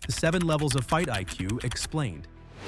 The 7 levels of fight IQ explained.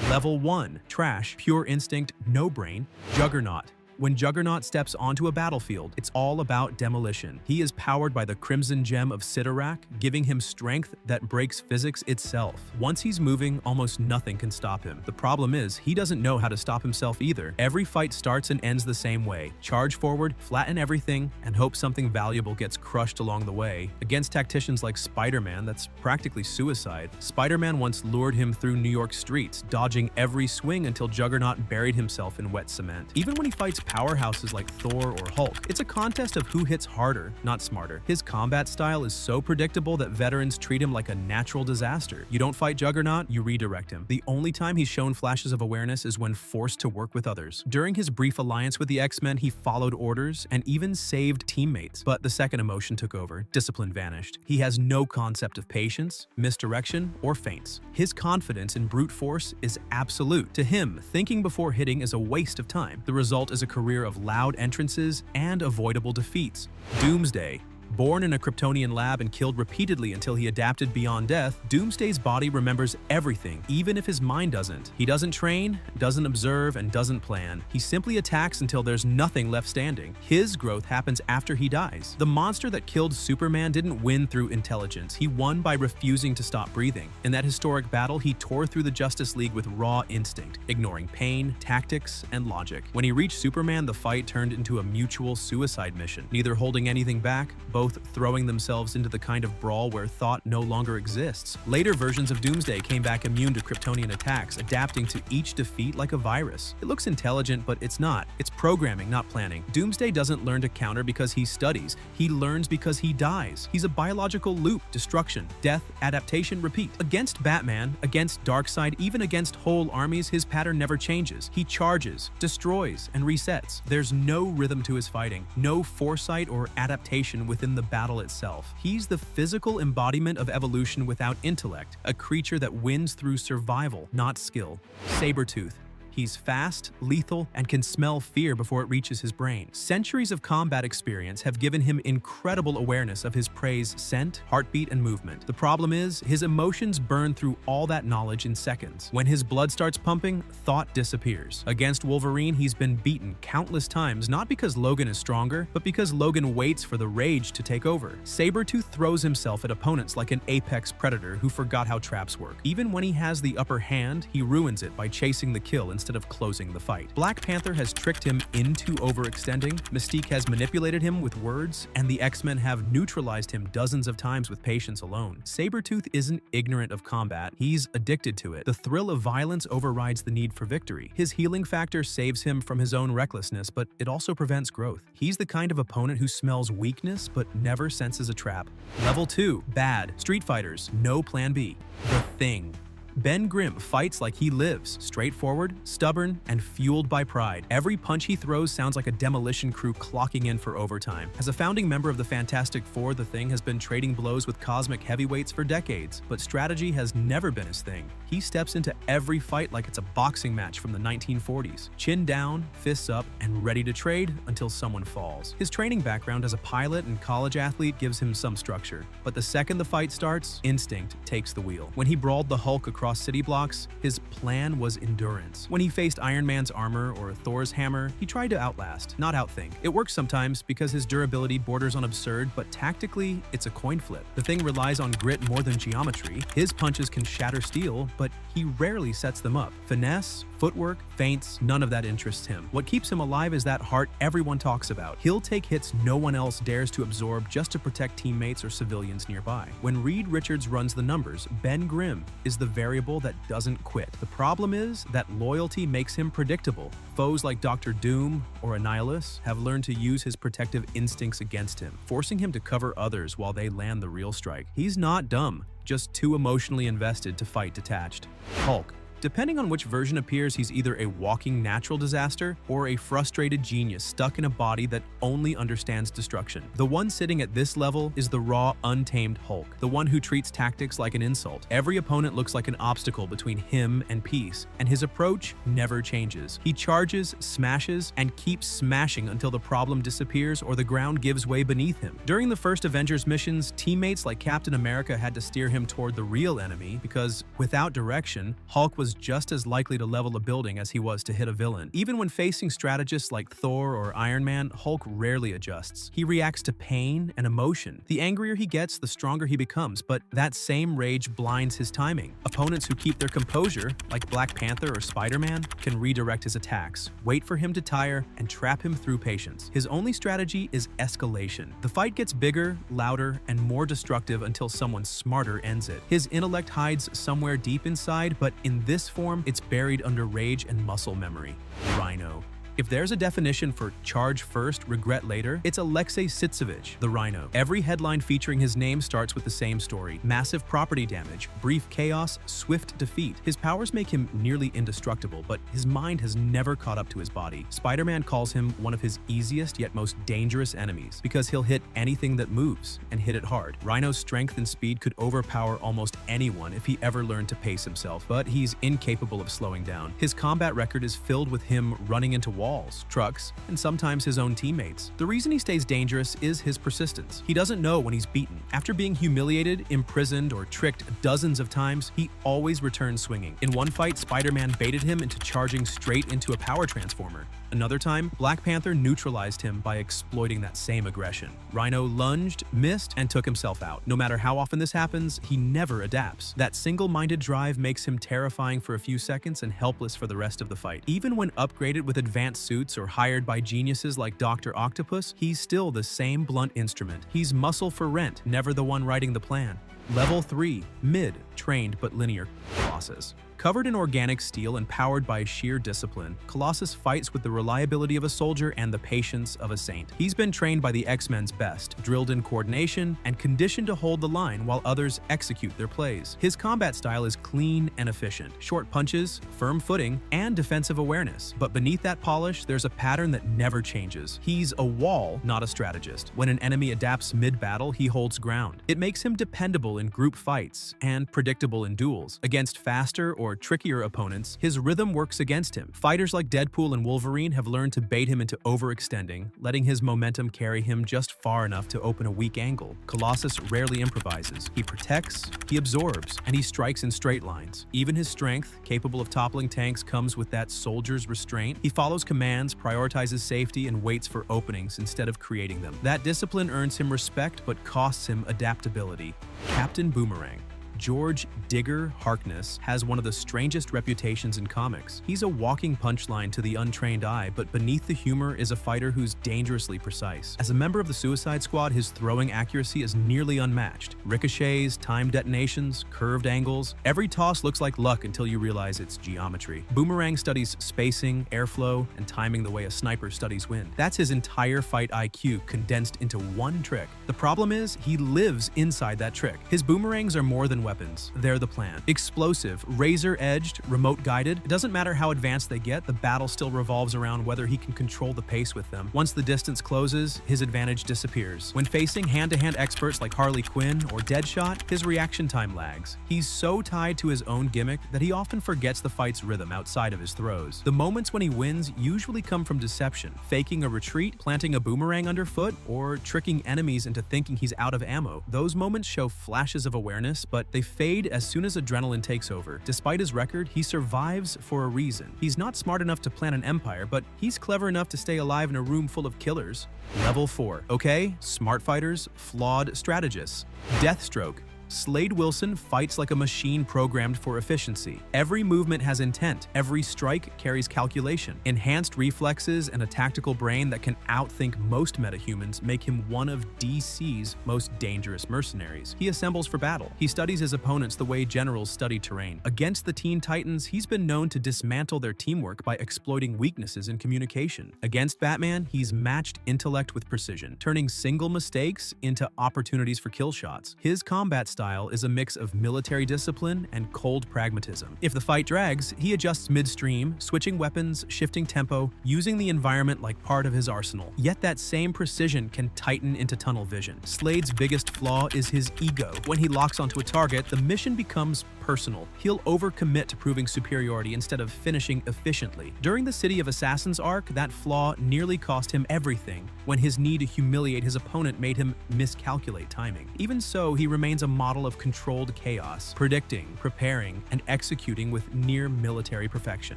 Level 1, Trash, Pure Instinct, No Brain, Juggernaut. When Juggernaut steps onto a battlefield, it's all about demolition. He is powered by the Crimson Gem of Cyttorak, giving him strength that breaks physics itself. Once he's moving, almost nothing can stop him. The problem is, he doesn't know how to stop himself either. Every fight starts and ends the same way. Charge forward, flatten everything, and hope something valuable gets crushed along the way. Against tacticians like Spider-Man, that's practically suicide. Spider-Man once lured him through New York streets, dodging every swing until Juggernaut buried himself in wet cement. Even when he fights powerhouses like Thor or Hulk, it's a contest of who hits harder, not smarter. His combat style is so predictable that veterans treat him like a natural disaster. You don't fight Juggernaut, you redirect him. The only time he's shown flashes of awareness is when forced to work with others. During his brief alliance with the X-Men, he followed orders and even saved teammates. But the second emotion took over, discipline vanished. He has no concept of patience, misdirection, or feints. His confidence in brute force is absolute. To him, thinking before hitting is a waste of time. The result is a career of loud entrances and avoidable defeats. Doomsday. Born in a Kryptonian lab and killed repeatedly until he adapted beyond death, Doomsday's body remembers everything, even if his mind doesn't. He doesn't train, doesn't observe, and doesn't plan. He simply attacks until there's nothing left standing. His growth happens after he dies. The monster that killed Superman didn't win through intelligence. He won by refusing to stop breathing. In that historic battle, he tore through the Justice League with raw instinct, ignoring pain, tactics, and logic. When he reached Superman, the fight turned into a mutual suicide mission, neither holding anything back, both throwing themselves into the kind of brawl where thought no longer exists. Later versions of Doomsday came back immune to Kryptonian attacks, adapting to each defeat like a virus. It looks intelligent, but it's not. It's programming, not planning. Doomsday doesn't learn to counter because he studies. He learns because he dies. He's a biological loop: destruction, death, adaptation, repeat. Against Batman, against Darkseid, even against whole armies, his pattern never changes. He charges, destroys, and resets. There's no rhythm to his fighting, no foresight or adaptation within the battle itself. He's the physical embodiment of evolution without intellect, a creature that wins through survival, not skill. Sabretooth. He's fast, lethal, and can smell fear before it reaches his brain. Centuries of combat experience have given him incredible awareness of his prey's scent, heartbeat, and movement. The problem is, his emotions burn through all that knowledge in seconds. When his blood starts pumping, thought disappears. Against Wolverine, he's been beaten countless times, not because Logan is stronger, but because Logan waits for the rage to take over. Sabretooth throws himself at opponents like an apex predator who forgot how traps work. Even when he has the upper hand, he ruins it by chasing the kill instead of closing the fight. Black Panther has tricked him into overextending, Mystique has manipulated him with words, and the X-Men have neutralized him dozens of times with patience alone. Sabretooth isn't ignorant of combat, he's addicted to it. The thrill of violence overrides the need for victory. His healing factor saves him from his own recklessness, but it also prevents growth. He's the kind of opponent who smells weakness but never senses a trap. Level 2. Bad. Street Fighters. No plan B. The Thing. Ben Grimm fights like he lives, straightforward, stubborn, and fueled by pride. Every punch he throws sounds like a demolition crew clocking in for overtime. As a founding member of the Fantastic Four, the Thing has been trading blows with cosmic heavyweights for decades, but strategy has never been his thing. He steps into every fight like it's a boxing match from the 1940s. Chin down, fists up, and ready to trade until someone falls. His training background as a pilot and college athlete gives him some structure, but the second the fight starts, instinct takes the wheel. When he brawled the Hulk across city blocks, his plan was endurance. When he faced Iron Man's armor or Thor's hammer, he tried to outlast, not outthink. It works sometimes because his durability borders on absurd, but tactically, it's a coin flip. The Thing relies on grit more than geometry. His punches can shatter steel, but he rarely sets them up. Finesse, footwork, feints, none of that interests him. What keeps him alive is that heart everyone talks about. He'll take hits no one else dares to absorb just to protect teammates or civilians nearby. When Reed Richards runs the numbers, Ben Grimm is the variable that doesn't quit. The problem is that loyalty makes him predictable. Foes like Dr. Doom or Annihilus have learned to use his protective instincts against him, forcing him to cover others while they land the real strike. He's not dumb, just too emotionally invested to fight detached. Hulk. Depending on which version appears, he's either a walking natural disaster or a frustrated genius stuck in a body that only understands destruction. The one sitting at this level is the raw, untamed Hulk, the one who treats tactics like an insult. Every opponent looks like an obstacle between him and peace, and his approach never changes. He charges, smashes, and keeps smashing until the problem disappears or the ground gives way beneath him. During the first Avengers missions, teammates like Captain America had to steer him toward the real enemy because, without direction, Hulk was just as likely to level a building as he was to hit a villain. Even when facing strategists like Thor or Iron Man, Hulk rarely adjusts. He reacts to pain and emotion. The angrier he gets, the stronger he becomes, but that same rage blinds his timing. Opponents who keep their composure, like Black Panther or Spider-Man, can redirect his attacks, wait for him to tire, and trap him through patience. His only strategy is escalation. The fight gets bigger, louder, and more destructive until someone smarter ends it. His intellect hides somewhere deep inside, but in this form, it's buried under rage and muscle memory. Rhino. If there's a definition for charge first, regret later, it's Alexei Sitsevich, the Rhino. Every headline featuring his name starts with the same story: massive property damage, brief chaos, swift defeat. His powers make him nearly indestructible, but his mind has never caught up to his body. Spider-Man calls him one of his easiest yet most dangerous enemies because he'll hit anything that moves, and hit it hard. Rhino's strength and speed could overpower almost anyone if he ever learned to pace himself, but he's incapable of slowing down. His combat record is filled with him running into walls, trucks, and sometimes his own teammates. The reason he stays dangerous is his persistence. He doesn't know when he's beaten. After being humiliated, imprisoned, or tricked dozens of times, he always returns swinging. In one fight, Spider-Man baited him into charging straight into a power transformer. Another time, Black Panther neutralized him by exploiting that same aggression. Rhino lunged, missed, and took himself out. No matter how often this happens, he never adapts. That single-minded drive makes him terrifying for a few seconds and helpless for the rest of the fight. Even when upgraded with advanced suits or hired by geniuses like Dr. Octopus, he's still the same blunt instrument. He's muscle for rent, never the one writing the plan. Level 3. Mid, trained but linear. Colossus. Covered in organic steel and powered by sheer discipline, Colossus fights with the reliability of a soldier and the patience of a saint. He's been trained by the X-Men's best, drilled in coordination, and conditioned to hold the line while others execute their plays. His combat style is clean and efficient: short punches, firm footing, and defensive awareness. But beneath that polish, there's a pattern that never changes. He's a wall, not a strategist. When an enemy adapts mid-battle, he holds ground. It makes him dependable in group fights and predictable in duels. Against faster or trickier opponents, his rhythm works against him. Fighters like Deadpool and Wolverine have learned to bait him into overextending, letting his momentum carry him just far enough to open a weak angle. Colossus rarely improvises. He protects, he absorbs, and he strikes in straight lines. Even his strength, capable of toppling tanks, comes with that soldier's restraint. He follows commands, prioritizes safety, and waits for openings instead of creating them. That discipline earns him respect but costs him adaptability. Captain Boomerang. George Digger Harkness has one of the strangest reputations in comics. He's a walking punchline to the untrained eye, but beneath the humor is a fighter who's dangerously precise. As a member of the Suicide Squad, his throwing accuracy is nearly unmatched. Ricochets, timed detonations, curved angles. Every toss looks like luck until you realize it's geometry. Boomerang studies spacing, airflow, and timing the way a sniper studies wind. That's his entire fight IQ condensed into one trick. The problem is, he lives inside that trick. His boomerangs are more than weapons. They're the plan. Explosive, razor-edged, remote-guided. It doesn't matter how advanced they get, the battle still revolves around whether he can control the pace with them. Once the distance closes, his advantage disappears. When facing hand-to-hand experts like Harley Quinn or Deadshot, his reaction time lags. He's so tied to his own gimmick that he often forgets the fight's rhythm outside of his throws. The moments when he wins usually come from deception, faking a retreat, planting a boomerang underfoot, or tricking enemies into thinking he's out of ammo. Those moments show flashes of awareness, but they fade as soon as adrenaline takes over. Despite his record, he survives for a reason. He's not smart enough to plan an empire, but he's clever enough to stay alive in a room full of killers. Level 4. Okay, smart fighters, flawed strategists. Deathstroke. Slade Wilson fights like a machine programmed for efficiency. Every movement has intent. Every strike carries calculation. Enhanced reflexes and a tactical brain that can outthink most metahumans make him one of DC's most dangerous mercenaries. He assembles for battle. He studies his opponents the way generals study terrain. Against the Teen Titans, he's been known to dismantle their teamwork by exploiting weaknesses in communication. Against Batman, he's matched intellect with precision, turning single mistakes into opportunities for kill shots. His combat style is a mix of military discipline and cold pragmatism. If the fight drags, he adjusts midstream, switching weapons, shifting tempo, using the environment like part of his arsenal. Yet that same precision can tighten into tunnel vision. Slade's biggest flaw is his ego. When he locks onto a target, the mission becomes personal. He'll overcommit to proving superiority instead of finishing efficiently. During the City of Assassins arc, that flaw nearly cost him everything when his need to humiliate his opponent made him miscalculate timing. Even so, he remains a model of controlled chaos, predicting, preparing, and executing with near military perfection.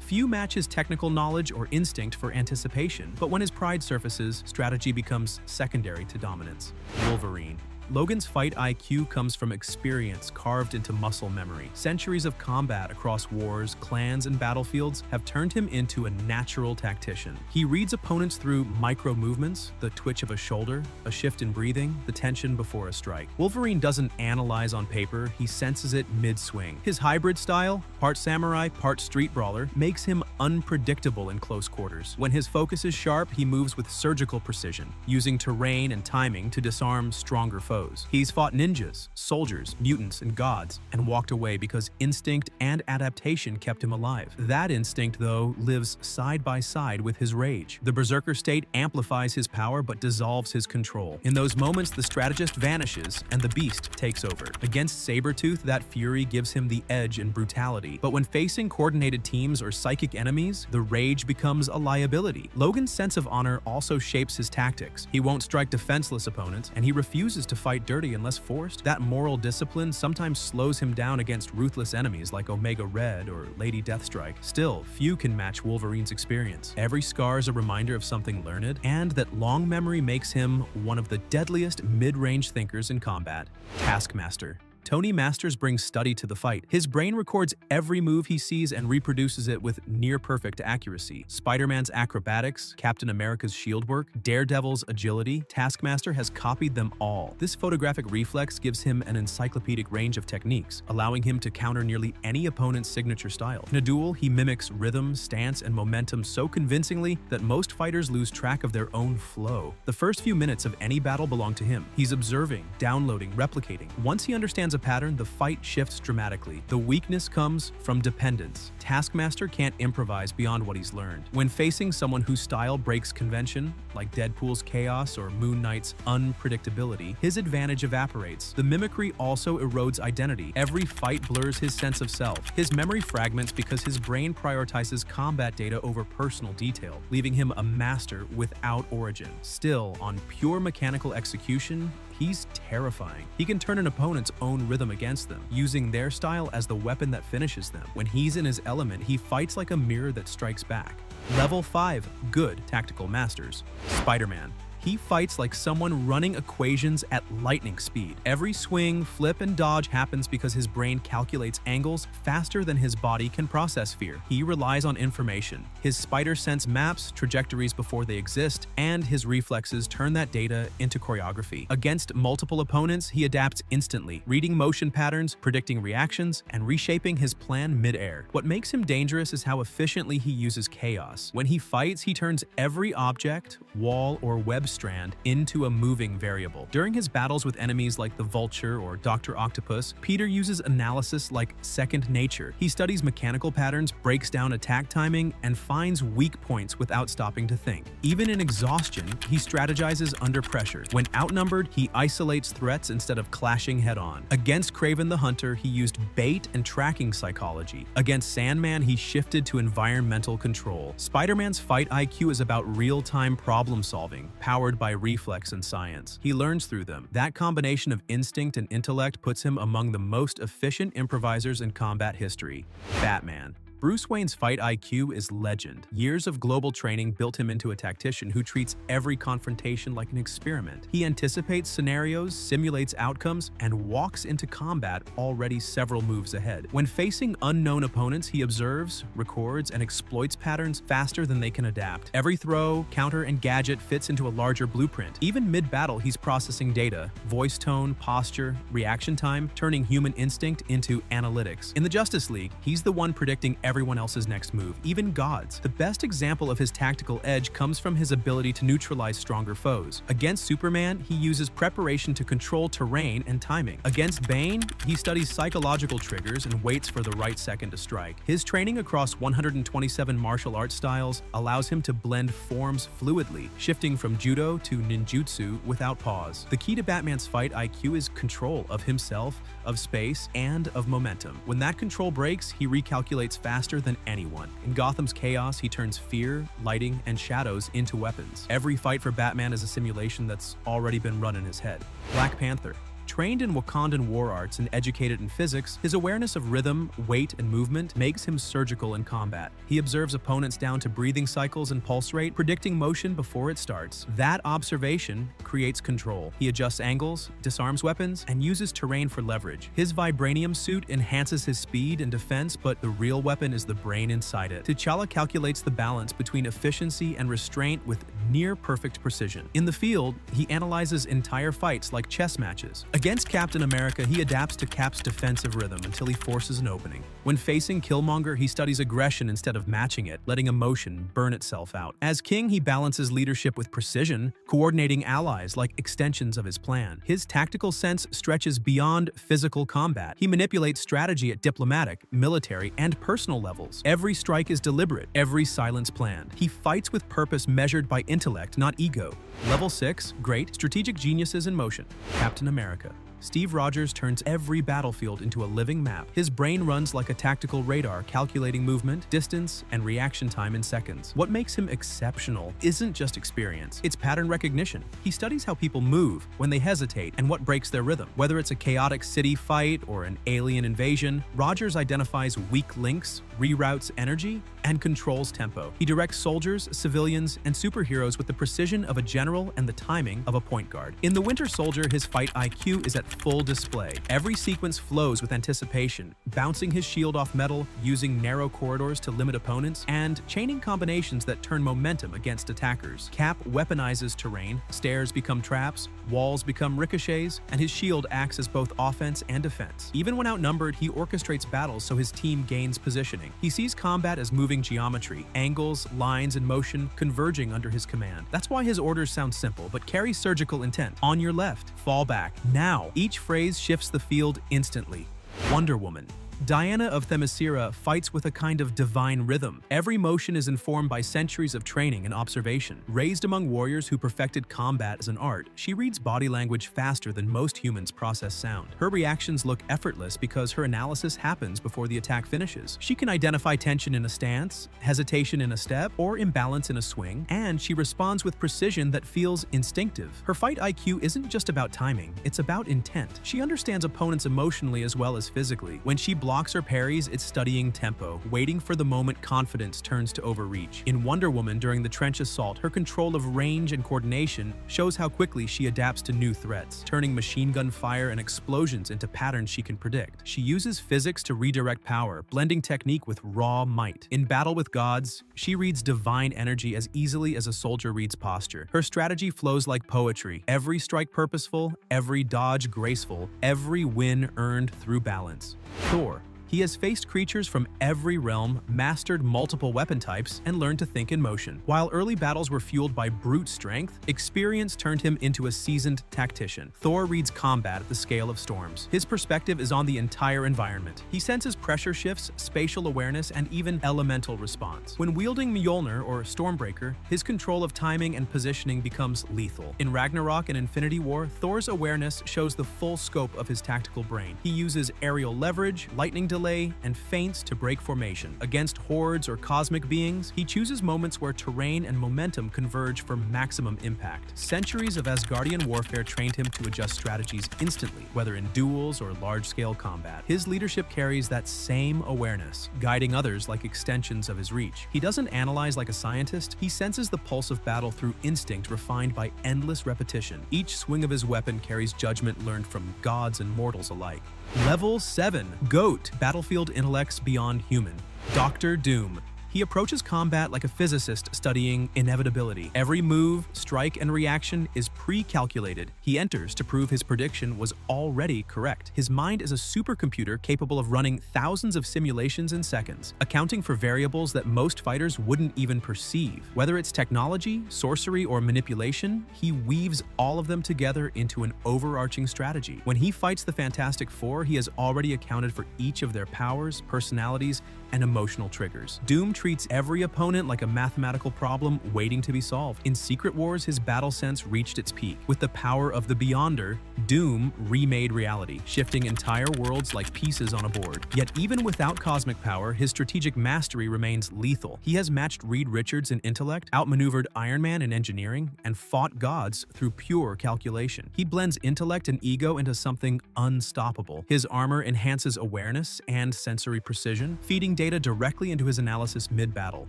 Few match his technical knowledge or instinct for anticipation, but when his pride surfaces, strategy becomes secondary to dominance. Wolverine. Logan's fight IQ comes from experience carved into muscle memory. Centuries of combat across wars, clans, and battlefields have turned him into a natural tactician. He reads opponents through micro movements, the twitch of a shoulder, a shift in breathing, the tension before a strike. Wolverine doesn't analyze on paper, he senses it mid-swing. His hybrid style, part samurai, part street brawler, makes him unpredictable in close quarters. When his focus is sharp, he moves with surgical precision, using terrain and timing to disarm stronger foes. He's fought ninjas, soldiers, mutants, and gods, and walked away because instinct and adaptation kept him alive. That instinct, though, lives side by side with his rage. The berserker state amplifies his power but dissolves his control. In those moments, the strategist vanishes and the beast takes over. Against Sabretooth, that fury gives him the edge and brutality. But when facing coordinated teams or psychic enemies, the rage becomes a liability. Logan's sense of honor also shapes his tactics. He won't strike defenseless opponents, and he refuses to fight dirty unless forced. That moral discipline sometimes slows him down against ruthless enemies like Omega Red or Lady Deathstrike. Still, few can match Wolverine's experience. Every scar is a reminder of something learned, and that long memory makes him one of the deadliest mid-range thinkers in combat. Taskmaster. Tony Masters brings study to the fight. His brain records every move he sees and reproduces it with near-perfect accuracy. Spider-Man's acrobatics, Captain America's shield work, Daredevil's agility, Taskmaster has copied them all. This photographic reflex gives him an encyclopedic range of techniques, allowing him to counter nearly any opponent's signature style. In a duel, he mimics rhythm, stance, and momentum so convincingly that most fighters lose track of their own flow. The first few minutes of any battle belong to him. He's observing, downloading, replicating. Once he understands a pattern, the fight shifts dramatically. The weakness comes from dependence. Taskmaster can't improvise beyond what he's learned. When facing someone whose style breaks convention, like Deadpool's chaos or Moon Knight's unpredictability, his advantage evaporates. The mimicry also erodes identity. Every fight blurs his sense of self. His memory fragments because his brain prioritizes combat data over personal detail, leaving him a master without origin. Still, on pure mechanical execution, he's terrifying. He can turn an opponent's own rhythm against them, using their style as the weapon that finishes them. When he's in his element, he fights like a mirror that strikes back. Level 5. Good Tactical Masters. Spider-Man. He fights like someone running equations at lightning speed. Every swing, flip, and dodge happens because his brain calculates angles faster than his body can process fear. He relies on information. His spider sense maps trajectories before they exist, and his reflexes turn that data into choreography. Against multiple opponents, he adapts instantly, reading motion patterns, predicting reactions, and reshaping his plan mid-air. What makes him dangerous is how efficiently he uses chaos. When he fights, he turns every object, wall, or web strand into a moving variable. During his battles with enemies like the Vulture or Dr. Octopus, Peter uses analysis like second nature. He studies mechanical patterns, breaks down attack timing, and finds weak points without stopping to think. Even in exhaustion, he strategizes under pressure. When outnumbered, he isolates threats instead of clashing head-on. Against Kraven the Hunter, he used bait and tracking psychology. Against Sandman, he shifted to environmental control. Spider-Man's fight IQ is about real-time problem solving, powered by reflex and science. He learns through them. That combination of instinct and intellect puts him among the most efficient improvisers in combat history. Batman. Bruce Wayne's fight IQ is legend. Years of global training built him into a tactician who treats every confrontation like an experiment. He anticipates scenarios, simulates outcomes, and walks into combat already several moves ahead. When facing unknown opponents, he observes, records, and exploits patterns faster than they can adapt. Every throw, counter, and gadget fits into a larger blueprint. Even mid-battle, he's processing data, voice tone, posture, reaction time, turning human instinct into analytics. In the Justice League, he's the one predicting every everyone else's next move, even gods. The best example of his tactical edge comes from his ability to neutralize stronger foes. Against Superman, he uses preparation to control terrain and timing. Against Bane, he studies psychological triggers and waits for the right second to strike. His training across 127 martial arts styles allows him to blend forms fluidly, shifting from judo to ninjutsu without pause. The key to Batman's fight IQ is control of himself, of space, and of momentum. When that control breaks, he recalculates faster than anyone. In Gotham's chaos, he turns fear, lighting, and shadows into weapons. Every fight for Batman is a simulation that's already been run in his head. Black Panther. Trained in Wakandan war arts and educated in physics, his awareness of rhythm, weight, and movement makes him surgical in combat. He observes opponents down to breathing cycles and pulse rate, predicting motion before it starts. That observation creates control. He adjusts angles, disarms weapons, and uses terrain for leverage. His vibranium suit enhances his speed and defense, but the real weapon is the brain inside it. T'Challa calculates the balance between efficiency and restraint with near-perfect precision. In the field, he analyzes entire fights like chess matches. Against Captain America, he adapts to Cap's defensive rhythm until he forces an opening. When facing Killmonger, he studies aggression instead of matching it, letting emotion burn itself out. As King, he balances leadership with precision, coordinating allies like extensions of his plan. His tactical sense stretches beyond physical combat. He manipulates strategy at diplomatic, military, and personal levels. Every strike is deliberate, every silence planned. He fights with purpose measured by intellect, not ego. Level 6, great, strategic geniuses in motion. Captain America. Steve Rogers turns every battlefield into a living map. His brain runs like a tactical radar, calculating movement, distance, and reaction time in seconds. What makes him exceptional isn't just experience, it's pattern recognition. He studies how people move, when they hesitate, and what breaks their rhythm. Whether it's a chaotic city fight or an alien invasion, Rogers identifies weak links, reroutes energy, and controls tempo. He directs soldiers, civilians, and superheroes with the precision of a general and the timing of a point guard. In The Winter Soldier, his fight IQ is at full display. Every sequence flows with anticipation, bouncing his shield off metal, using narrow corridors to limit opponents, and chaining combinations that turn momentum against attackers. Cap weaponizes terrain, stairs become traps, walls become ricochets, and his shield acts as both offense and defense. Even when outnumbered, he orchestrates battles so his team gains positioning. He sees combat as moving geometry, angles, lines, and motion converging under his command. That's why his orders sound simple, but carry surgical intent. On your left, fall back, now. Each phrase shifts the field instantly. Wonder Woman. Diana of Themyscira fights with a kind of divine rhythm. Every motion is informed by centuries of training and observation. Raised among warriors who perfected combat as an art, she reads body language faster than most humans process sound. Her reactions look effortless because her analysis happens before the attack finishes. She can identify tension in a stance, hesitation in a step, or imbalance in a swing, and she responds with precision that feels instinctive. Her fight IQ isn't just about timing, it's about intent. She understands opponents emotionally as well as physically. When she blocks or parries, it's studying tempo, waiting for the moment confidence turns to overreach. In Wonder Woman, during the trench assault, her control of range and coordination shows how quickly she adapts to new threats, turning machine gun fire and explosions into patterns she can predict. She uses physics to redirect power, blending technique with raw might. In Battle with Gods, she reads divine energy as easily as a soldier reads posture. Her strategy flows like poetry, every strike purposeful, every dodge graceful, every win earned through balance. Thor. He has faced creatures from every realm, mastered multiple weapon types, and learned to think in motion. While early battles were fueled by brute strength, experience turned him into a seasoned tactician. Thor reads combat at the scale of storms. His perspective is on the entire environment. He senses pressure shifts, spatial awareness, and even elemental response. When wielding Mjolnir or Stormbreaker, his control of timing and positioning becomes lethal. In Ragnarok and Infinity War, Thor's awareness shows the full scope of his tactical brain. He uses aerial leverage, lightning delay, and feints to break formation. Against hordes or cosmic beings, he chooses moments where terrain and momentum converge for maximum impact. Centuries of Asgardian warfare trained him to adjust strategies instantly, whether in duels or large-scale combat. His leadership carries that same awareness, guiding others like extensions of his reach. He doesn't analyze like a scientist, he senses the pulse of battle through instinct refined by endless repetition. Each swing of his weapon carries judgment learned from gods and mortals alike. Level 7. GOAT. Battlefield intellects beyond human. Doctor Doom. He approaches combat like a physicist studying inevitability. Every move, strike, and reaction is pre-calculated. He enters to prove his prediction was already correct. His mind is a supercomputer capable of running thousands of simulations in seconds, accounting for variables that most fighters wouldn't even perceive. Whether it's technology, sorcery, or manipulation, he weaves all of them together into an overarching strategy. When he fights the Fantastic Four, he has already accounted for each of their powers, personalities, and emotional triggers. Doom treats every opponent like a mathematical problem waiting to be solved. In Secret Wars, his battle sense reached its peak. With the power of the Beyonder, Doom remade reality, shifting entire worlds like pieces on a board. Yet even without cosmic power, his strategic mastery remains lethal. He has matched Reed Richards in intellect, outmaneuvered Iron Man in engineering, and fought gods through pure calculation. He blends intellect and ego into something unstoppable. His armor enhances awareness and sensory precision, feeding data directly into his analysis mid-battle.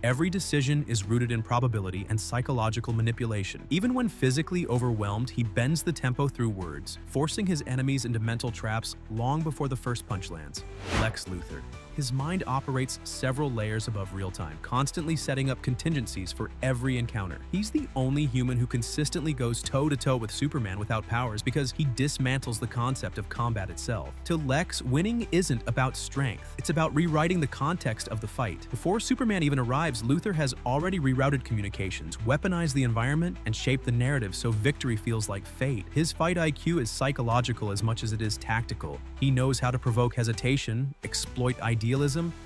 Every decision is rooted in probability and psychological manipulation. Even when physically overwhelmed, he bends the tempo through words, forcing his enemies into mental traps long before the first punch lands. Lex Luthor. His mind operates several layers above real-time, constantly setting up contingencies for every encounter. He's the only human who consistently goes toe-to-toe with Superman without powers because he dismantles the concept of combat itself. To Lex, winning isn't about strength. It's about rewriting the context of the fight. Before Superman even arrives, Luthor has already rerouted communications, weaponized the environment, and shaped the narrative so victory feels like fate. His fight IQ is psychological as much as it is tactical. He knows how to provoke hesitation, exploit idealism,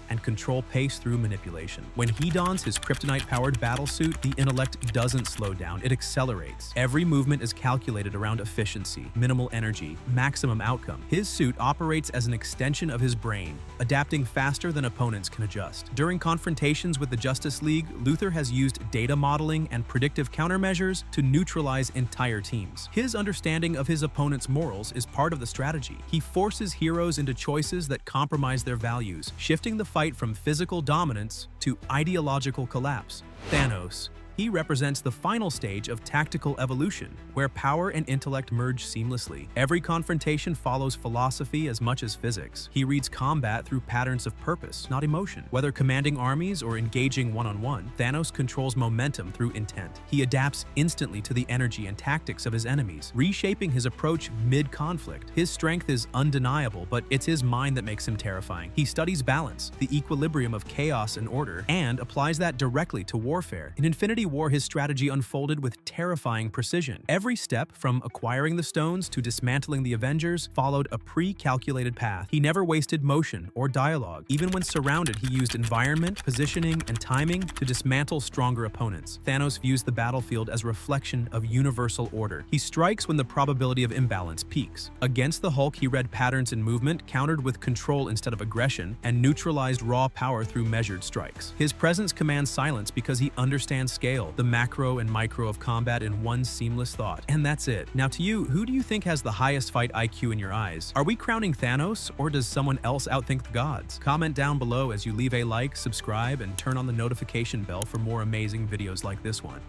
and control pace through manipulation. When he dons his kryptonite-powered battlesuit, the intellect doesn't slow down, it accelerates. Every movement is calculated around efficiency, minimal energy, maximum outcome. His suit operates as an extension of his brain, adapting faster than opponents can adjust. During confrontations with the Justice League, Luthor has used data modeling and predictive countermeasures to neutralize entire teams. His understanding of his opponent's morals is part of the strategy. He forces heroes into choices that compromise their values, shifting the fight from physical dominance to ideological collapse. Thanos. He represents the final stage of tactical evolution, where power and intellect merge seamlessly. Every confrontation follows philosophy as much as physics. He reads combat through patterns of purpose, not emotion. Whether commanding armies or engaging one-on-one, Thanos controls momentum through intent. He adapts instantly to the energy and tactics of his enemies, reshaping his approach mid-conflict. His strength is undeniable, but it's his mind that makes him terrifying. He studies balance, the equilibrium of chaos and order, and applies that directly to warfare. In Infinity War, his strategy unfolded with terrifying precision. Every step, from acquiring the stones to dismantling the Avengers, followed a pre-calculated path. He never wasted motion or dialogue. Even when surrounded, he used environment, positioning, and timing to dismantle stronger opponents. Thanos views the battlefield as a reflection of universal order. He strikes when the probability of imbalance peaks. Against the Hulk, he read patterns in movement, countered with control instead of aggression, and neutralized raw power through measured strikes. His presence commands silence because he understands scale, the macro and micro of combat in one seamless thought. And that's it. Now to you, who do you think has the highest fight IQ in your eyes? Are we crowning Thanos, or does someone else outthink the gods? Comment down below as you leave a like, subscribe, and turn on the notification bell for more amazing videos like this one.